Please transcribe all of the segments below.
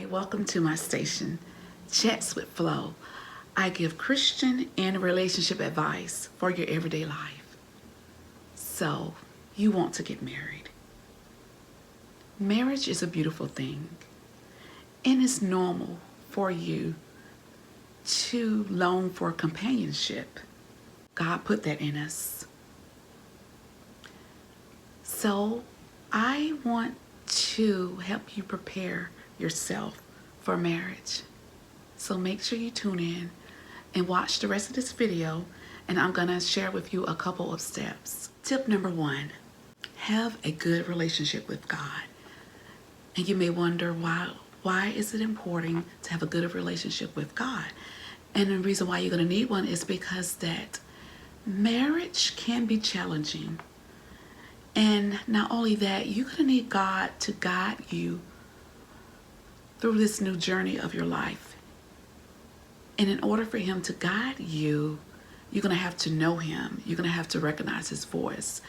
Welcome to my station, Chats with Flo. I give Christian and relationship advice for your everyday life. So, you want to get married. Marriage is a beautiful thing, and it's normal for you to long for companionship. God put that in us. So, I want to help you prepare yourself for marriage. So make sure you tune in and watch the rest of this video, and I'm gonna share with you a couple of steps. Tip number 1, have a good relationship with God. And you may wonder why is it important to have a good relationship with God? And the reason why you're gonna need one is because that marriage can be challenging. And not only that, you're gonna need God to guide you through this new journey of your life. And in order for him to guide you, you're going to have to know him. You're going to have to recognize his voice.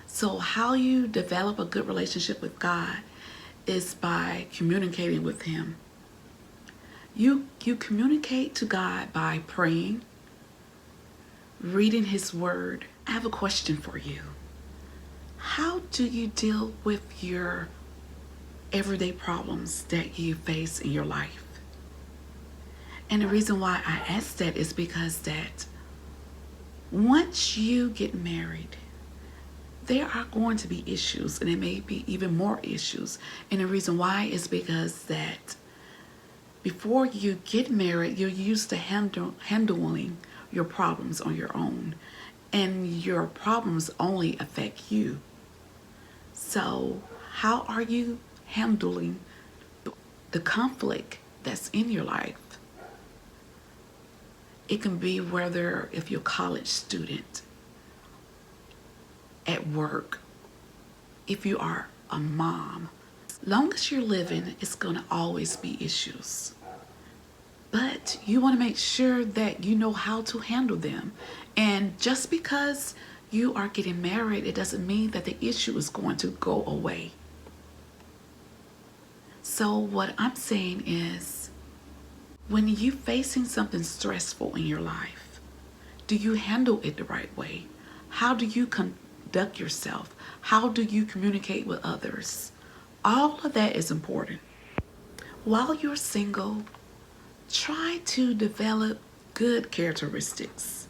So how you develop a good relationship with God is by communicating with him. You communicate to God by praying, reading his word. I have a question for you. How do you deal with your everyday problems that you face in your life? And the reason why I ask that is because that once you get married, there are going to be issues, and it may be even more issues. And the reason why is because that before you get married, you're used to handling your problems on your own, and your problems only affect you. So how are you handling the conflict that's in your life? It can be whether if you're a college student, at work, if you are a mom. Long as you're living, it's gonna always be issues. But you wanna make sure that you know how to handle them. And just because you are getting married, it doesn't mean that the issue is going to go away. So what I'm saying is, when you're facing something stressful in your life, do you handle it the right way? How do you conduct yourself? How do you communicate with others? All of that is important. While you're single, try to develop good characteristics.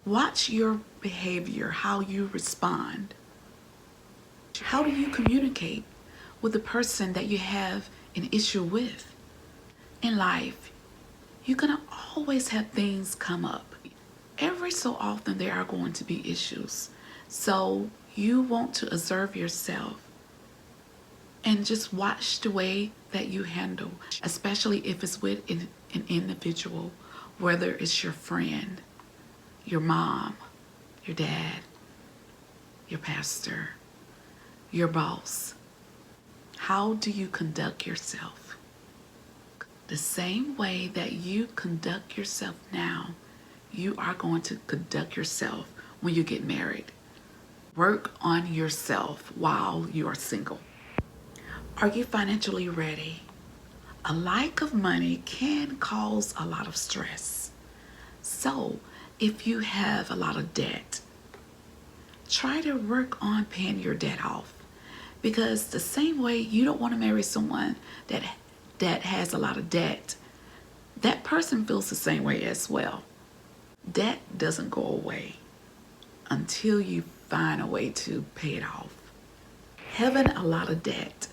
Watch your behavior, how you respond. How do you communicate with the person that you have an issue with? In life, you're gonna always have things come up. Every so often there are going to be issues. So you want to observe yourself and just watch the way that you handle, especially if it's with an individual, whether it's your friend, your mom, your dad, your pastor, your boss. How do you conduct yourself? The same way that you conduct yourself now, you are going to conduct yourself when you get married. Work on yourself while you are single. Are you financially ready? A lack of money can cause a lot of stress. So if you have a lot of debt, try to work on paying your debt off. Because the same way you don't want to marry someone that has a lot of debt, that person feels the same way as well. Debt doesn't go away until you find a way to pay it off. Having a lot of debt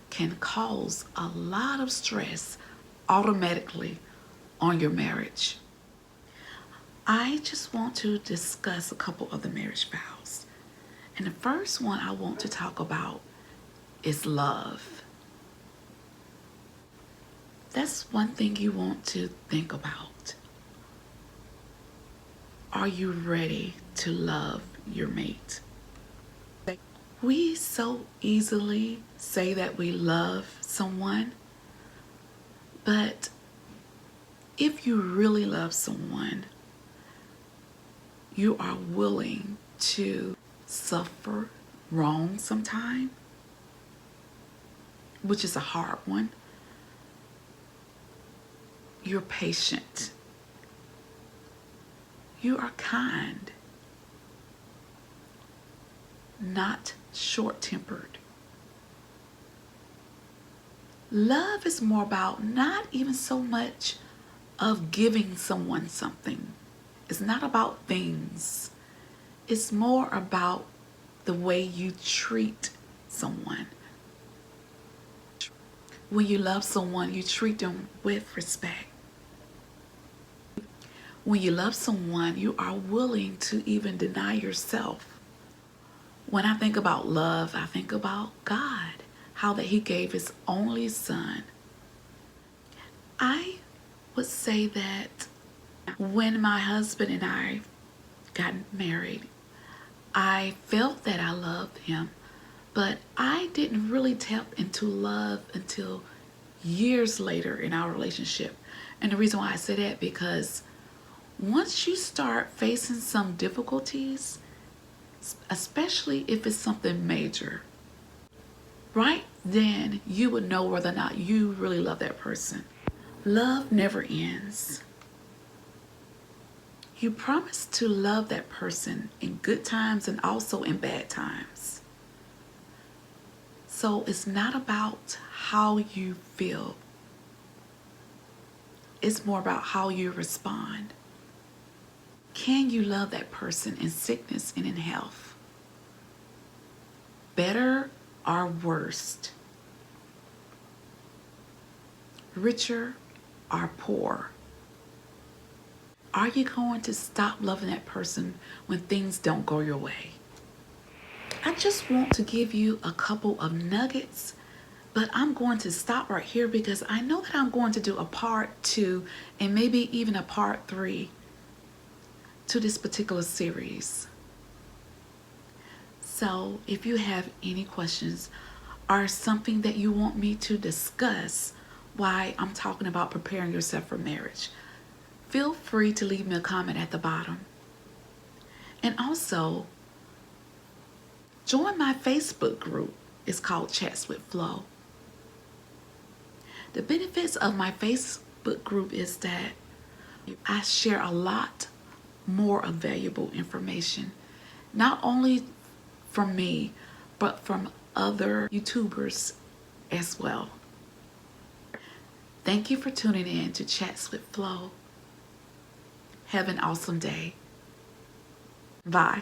can cause a lot of stress automatically on your marriage. I just want to discuss a couple of the marriage vows. And the first one I want to talk about is love. That's one thing you want to think about. Are you ready to love your mate? We so easily say that we love someone, but if you really love someone, you are willing to suffer wrong sometime, which is a hard one. You're patient. You are kind, not short-tempered. Love is more about not even so much of giving someone something. It's not about things. It's more about the way you treat someone. When you love someone, you treat them with respect. When you love someone, you are willing to even deny yourself. When I think about love, I think about God, how that He gave His only Son. I would say that when my husband and I got married, I felt that I loved him, but I didn't really tap into love until years later in our relationship. And the reason why I say that, because once you start facing some difficulties, especially if it's something major, right then you would know whether or not you really love that person. Love never ends. You promise to love that person in good times and also in bad times. So it's not about how you feel. It's more about how you respond. Can you love that person in sickness and in health? Better or worse? Richer or poor? Are you going to stop loving that person when things don't go your way? I just want to give you a couple of nuggets, but I'm going to stop right here because I know that I'm going to do a part 2 and maybe even a part 3 to this particular series. So if you have any questions or something that you want me to discuss while I'm talking about preparing yourself for marriage, feel free to leave me a comment at the bottom. And also, join my Facebook group. It's called Chats with Flo. The benefits of my Facebook group is that I share a lot more of valuable information, not only from me, but from other YouTubers as well. Thank you for tuning in to Chats with Flo. Have an awesome day. Bye.